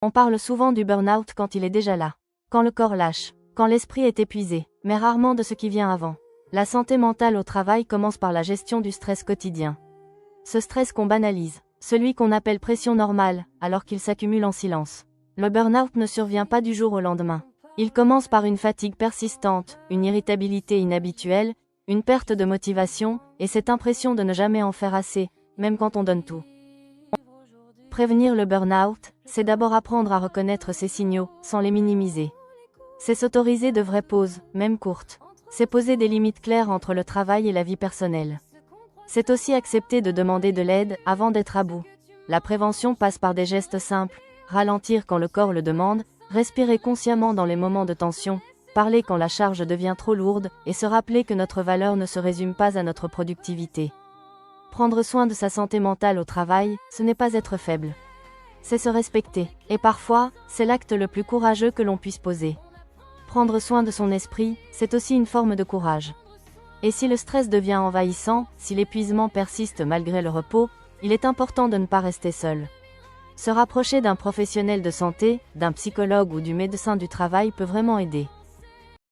On parle souvent du burn-out quand il est déjà là, quand le corps lâche, quand l'esprit est épuisé, mais rarement de ce qui vient avant. La santé mentale au travail commence par la gestion du stress quotidien. Ce stress qu'on banalise, celui qu'on appelle pression normale, alors qu'il s'accumule en silence. Le burn-out ne survient pas du jour au lendemain. Il commence par une fatigue persistante, une irritabilité inhabituelle, une perte de motivation, et cette impression de ne jamais en faire assez, même quand on donne tout. Prévenir le burn-out, c'est d'abord apprendre à reconnaître ces signaux, sans les minimiser. C'est s'autoriser de vraies pauses, même courtes. C'est poser des limites claires entre le travail et la vie personnelle. C'est aussi accepter de demander de l'aide avant d'être à bout. La prévention passe par des gestes simples, ralentir quand le corps le demande, respirer consciemment dans les moments de tension, parler quand la charge devient trop lourde, et se rappeler que notre valeur ne se résume pas à notre productivité. Prendre soin de sa santé mentale au travail, ce n'est pas être faible. C'est se respecter. Et parfois, c'est l'acte le plus courageux que l'on puisse poser. Prendre soin de son esprit, c'est aussi une forme de courage. Et si le stress devient envahissant, si l'épuisement persiste malgré le repos, il est important de ne pas rester seul. Se rapprocher d'un professionnel de santé, d'un psychologue ou du médecin du travail peut vraiment aider.